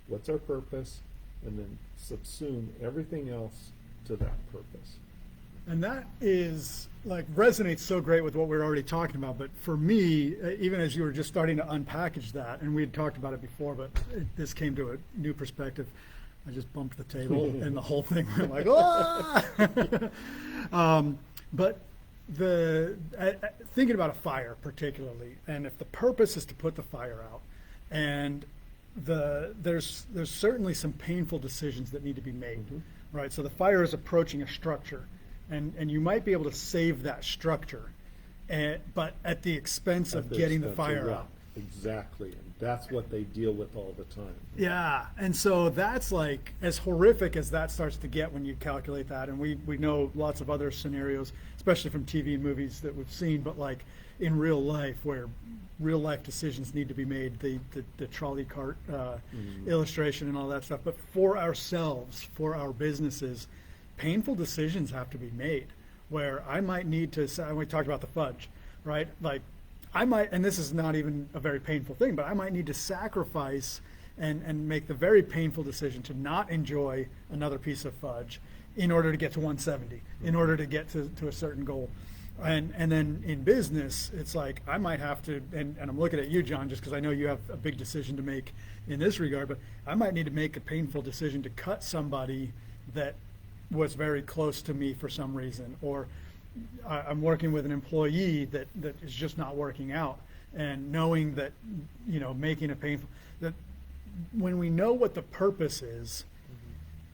what's our purpose? And then subsume everything else to that purpose. And that is resonates so great with what we're already talking about. But for me, even as you were just starting to unpackage that, and we had talked about it before, but this came to a new perspective. I just bumped the table and the whole thing went like, ah! But thinking about a fire particularly, and if the purpose is to put the fire out, and there's certainly some painful decisions that need to be made, Mm-hmm. right? So the fire is approaching a structure, and you might be able to save that structure, but at the expense of getting the fire out. Exactly, and that's what they deal with all the time. Yeah, and so that's as horrific as that starts to get when you calculate that, and we know lots of other scenarios, especially from TV and movies that we've seen, but in real life where real life decisions need to be made, the trolley cart illustration and all that stuff. But for ourselves, for our businesses, painful decisions have to be made where I might need to, and we talked about the fudge, right? I might, and this is not even a very painful thing, but I might need to sacrifice and make the very painful decision to not enjoy another piece of fudge in order to get to 170, in order to get to a certain goal. And then in business, it's I might have to, and I'm looking at you, John, just because I know you have a big decision to make in this regard, but I might need to make a painful decision to cut somebody that was very close to me for some reason, or I'm working with an employee that is just not working out, and knowing that, making a painful, that when we know what the purpose is,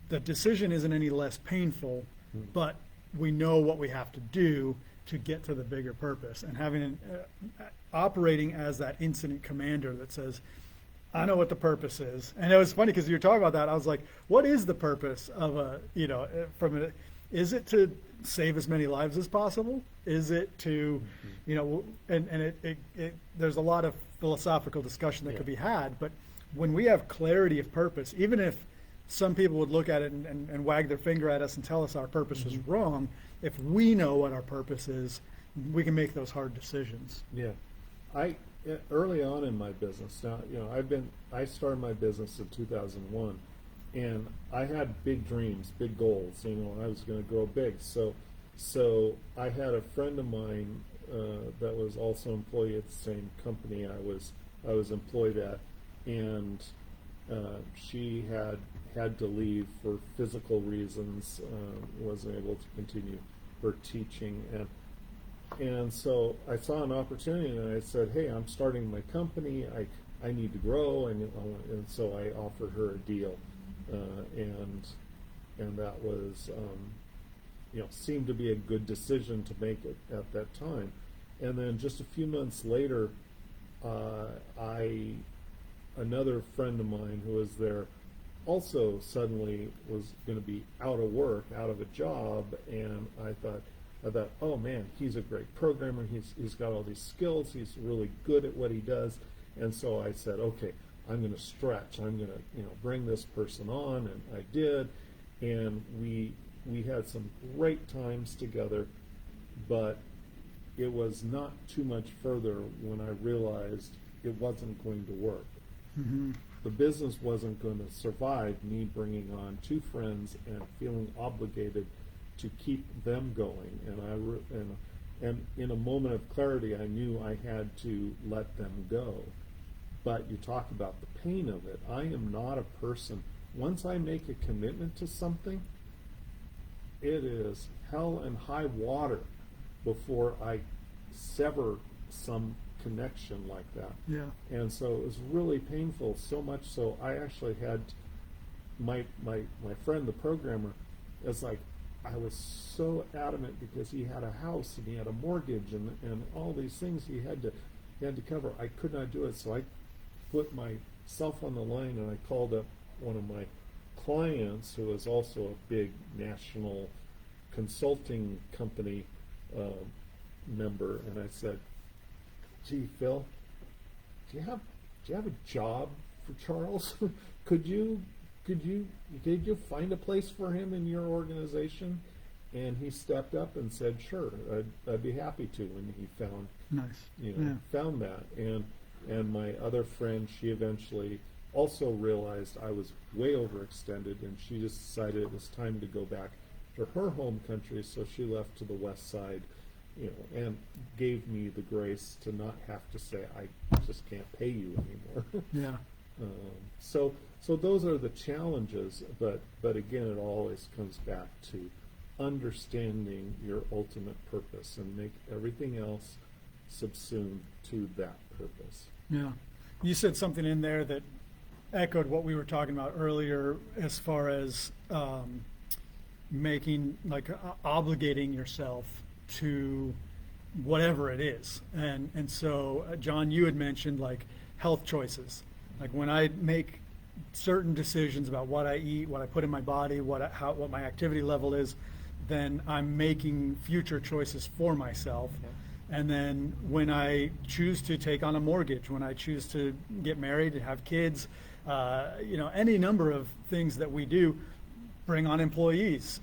the decision isn't any less painful, but we know what we have to do to get to the bigger purpose, and having operating as that incident commander that says, I know what the purpose is. And it was funny because you were talking about that. I was like, what is the purpose of is it to save as many lives as possible? Is it to, there's a lot of philosophical discussion that could be had, but when we have clarity of purpose, even if some people would look at it and wag their finger at us and tell us our purpose is wrong, if we know what our purpose is, we can make those hard decisions. Yeah. Early on in my business, now, I started my business in 2001, and I had big dreams, big goals, I was going to grow big. So I had a friend of mine that was also employee at the same company I was employed at, and she had to leave for physical reasons, wasn't able to continue her teaching, and so I saw an opportunity, and I said, hey, I'm starting my company, I need to grow, and so I offered her a deal, and that was seemed to be a good decision to make it at that time. And then just a few months later, another friend of mine who was there also suddenly was going to be out of work, out of a job, and I thought, I thought, oh man, he's a great programmer. He's got all these skills. He's really good at what he does. And so I said, okay, I'm going to stretch. I'm going to, bring this person on, and I did. And we had some great times together, but it was not too much further when I realized it wasn't going to work. Mm-hmm. The business wasn't going to survive me bringing on two friends and feeling obligated to keep them going. And in a moment of clarity, I knew I had to let them go. But you talk about the pain of it. I am not a person, once I make a commitment to something, it is hell and high water before I sever some connection like that. Yeah. And so it was really painful, so much so I actually had my friend, the programmer, is like, I was so adamant because he had a house and he had a mortgage and all these things he had to cover. I could not do it, so I put myself on the line and I called up one of my clients, who is also a big national consulting company member, and I said, "Gee, Phil, do you have a job for Charles? Could you find a place for him in your organization?" And he stepped up and said, "Sure, I'd be happy to." And he found Nice. found that. And my other friend, she eventually also realized I was way overextended, and she just decided it was time to go back to her home country, so she left to the west side, and gave me the grace to not have to say, I just can't pay you anymore. Yeah. So those are the challenges, but again, it always comes back to understanding your ultimate purpose and make everything else subsumed to that purpose. Yeah. You said something in there that echoed what we were talking about earlier as far as making, obligating yourself to whatever it is. And so, John, you had mentioned health choices. Like when I make certain decisions about what I eat, what I put in my body, what my activity level is, then I'm making future choices for myself. Yeah. And then when I choose to take on a mortgage, when I choose to get married and have kids, any number of things that we do, bring on employees,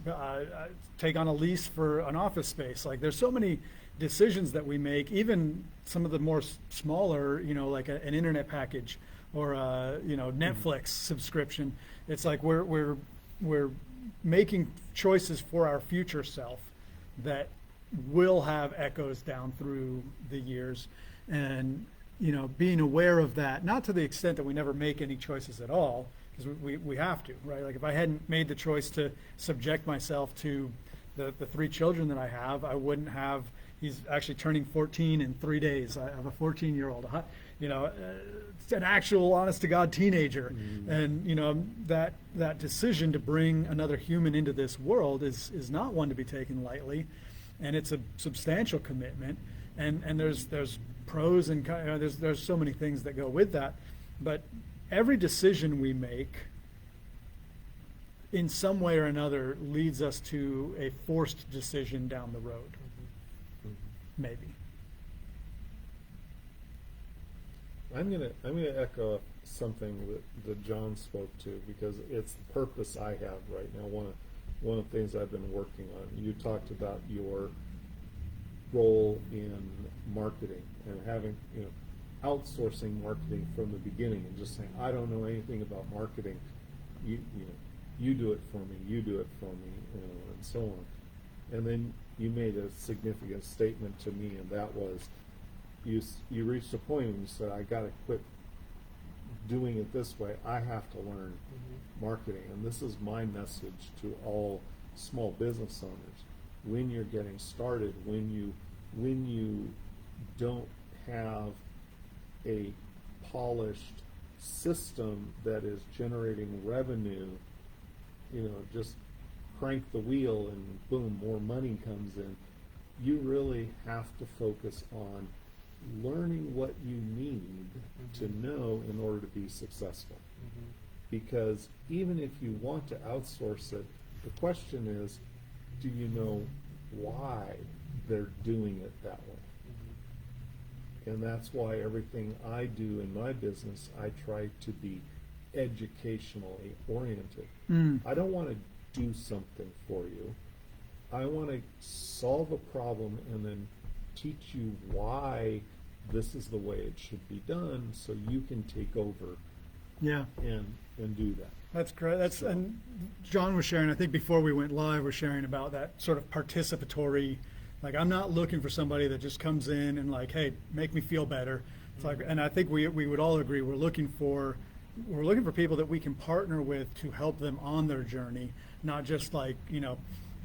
take on a lease for an office space. There's so many decisions that we make, even some of the more smaller, like an internet package or Netflix subscription. It's like we're making choices for our future self that will have echoes down through the years, and being aware of that, not to the extent that we never make any choices at all, because we have to, right? Like if I hadn't made the choice to subject myself to the 3 children that I have, I wouldn't have. He's actually turning 14 in 3 days. I have a 14-year-old, it's an actual honest-to-God teenager. Mm-hmm. And, that decision to bring another human into this world is not one to be taken lightly, and it's a substantial commitment. And there's pros and there's so many things that go with that. But every decision we make in some way or another leads us to a forced decision down the road. Maybe. I'm gonna echo something that John spoke to, because it's the purpose I have right now. One of the things I've been working on. You talked about your role in marketing and having outsourcing marketing from the beginning, and just saying, I don't know anything about marketing. You do it for me. You do it for me, and so on. And then you made a significant statement to me, and that was, you reached a point when you said, I got to quit doing it this way. I have to learn marketing. And this is my message to all small business owners. When you're getting started, when you don't have a polished system that is generating revenue, just crank the wheel and boom, more money comes in. You really have to focus on learning what you need to know in order to be successful. Because even if you want to outsource it, the question is, do you know why they're doing it that way. And that's why everything I do in my business, I try to be educationally oriented. I don't want to do something for you. I want to solve a problem and then teach you why this is the way it should be done, so you can take over Yeah. and do that. That's great. And John was sharing, I think before we went live, was sharing about that sort of participatory, like I'm not looking for somebody that just comes in and like, hey, make me feel better. It's like, and I think we would all agree we're looking for people that we can partner with to help them on their journey, not just like,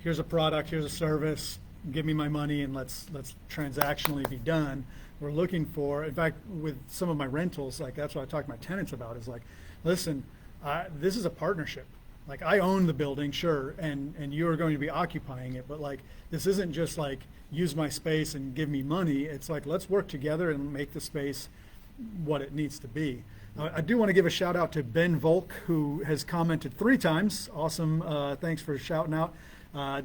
here's a product, here's a service, give me my money and let's transactionally be done. We're looking for, in fact, with some of my rentals, like that's what I talk to my tenants about, is like, listen, this is a partnership. Like I own the building, sure, and you are going to be occupying it, but like this isn't just like use my space and give me money. It's like let's work together and make the space what it needs to be. I do want to give a shout out to Ben Volk, who has commented 3 times. Awesome, thanks for shouting out.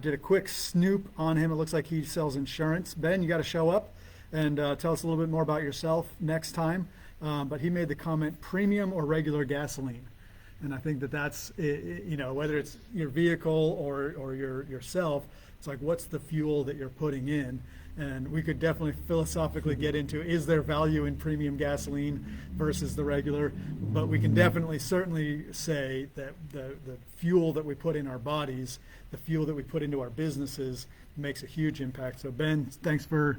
Did a quick snoop on him. It looks like he sells insurance. Ben, you got to show up and tell us a little bit more about yourself next time. But he made the comment, premium or regular gasoline. And I think that's, whether it's your vehicle or yourself, it's like, what's the fuel that you're putting in? And we could definitely philosophically get into, is there value in premium gasoline versus the regular? But we can definitely, certainly say that the fuel that we put in our bodies, the fuel that we put into our businesses makes a huge impact. So Ben, thanks for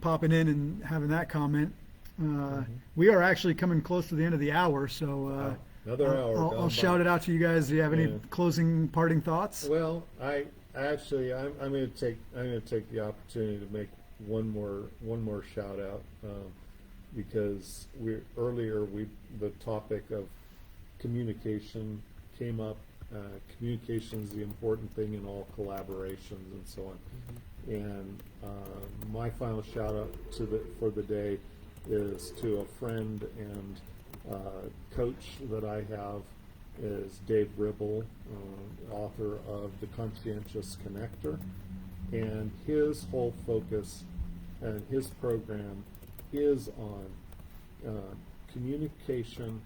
popping in and having that comment. We are actually coming close to the end of the hour, so Another hour. I'll shout it out to you guys. Do you have any closing parting thoughts? Well, I'm going to take the opportunity to make one more shout out because the topic of communication came up. Communication is the important thing in all collaborations and so on. And my final shout out for the day is to a friend and coach that I have is Dave Ribble, author of The Conscientious Connector, and his whole focus and his program is on communication,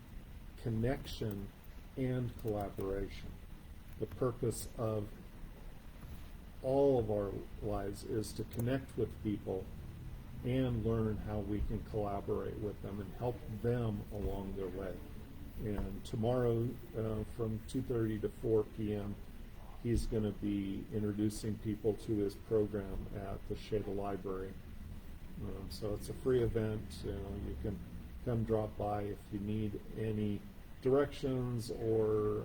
connection, and collaboration. The purpose of all of our lives is to connect with people and learn how we can collaborate with them and help them along their way. And tomorrow from 2:30 to 4 p.m., he's going to be introducing people to his program at the Shada Library. So it's a free event. You can come drop by if you need any directions or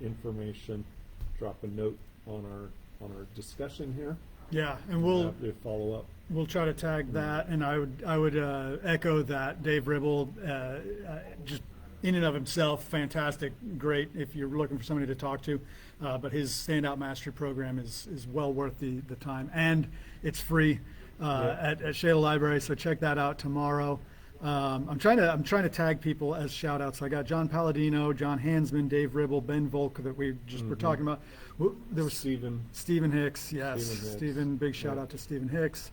information. Drop a note on our discussion here. Yeah, and we'll happy to follow up. We'll try to tag that, and I would echo that. Dave Ribble, just in and of himself, fantastic, great if you're looking for somebody to talk to. But his Standout Mastery program is well worth the time, and it's free at Shada Library. So check that out tomorrow. I'm trying to tag people as shout outs. I got John Palladino, John Hansman, Dave Ribble, Ben Volk that we just were talking about. There was Stephen Hicks, yes. Stephen, big shout out to Stephen Hicks.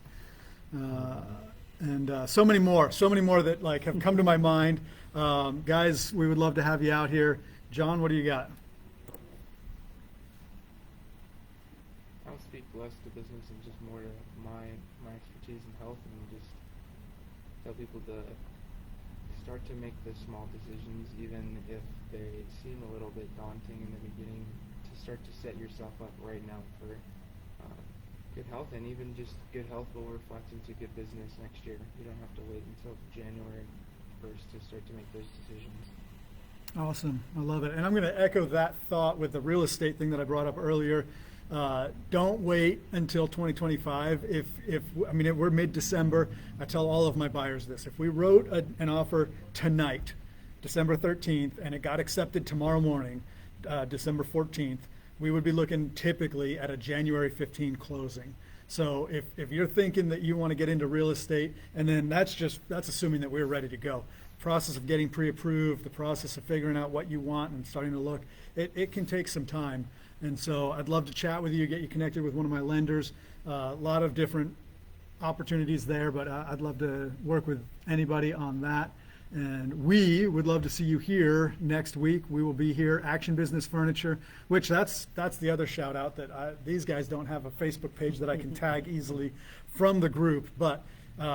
And so many more that like have come to my mind. Guys, we would love to have you out here. John, what do you got? I'll speak less to business and just more to my expertise in health, and just tell people to start to make the small decisions, even if they seem a little bit daunting in the beginning, to start to set yourself up right now for good health, and even just good health will reflect into good business next year. You don't have to wait until January 1st to start to make those decisions. Awesome. I love it. And I'm going to echo that thought with the real estate thing that I brought up earlier. Don't wait until 2025. We're mid-December. I tell all of my buyers this. If we wrote an offer tonight, December 13th, and it got accepted tomorrow morning, December 14th, we would be looking typically at a January 15 closing. So if you're thinking that you want to get into real estate, and then that's assuming that we're ready to go. Process of getting pre-approved, the process of figuring out what you want and starting to look, it can take some time. And so I'd love to chat with you, get you connected with one of my lenders. A lot of different opportunities there, but I'd love to work with anybody on that. And we would love to see you here next week. We will be here, Action Business Furniture, which that's the other shout out that these guys don't have a Facebook page that I can tag easily from the group. But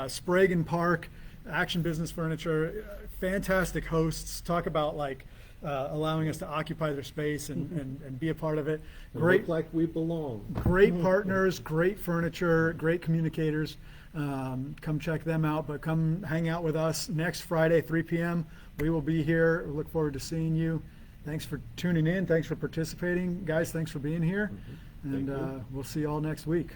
Sprague Park, Action Business Furniture, fantastic hosts. Talk about like allowing us to occupy their space and be a part of it. Look like we belong. Great partners, great furniture, great communicators. Come check them out, but come hang out with us next Friday, 3 p.m. We will be here. We look forward to seeing you. Thanks for tuning in. Thanks for participating. Guys, thanks for being here. Thank And you. we'll see you all next week.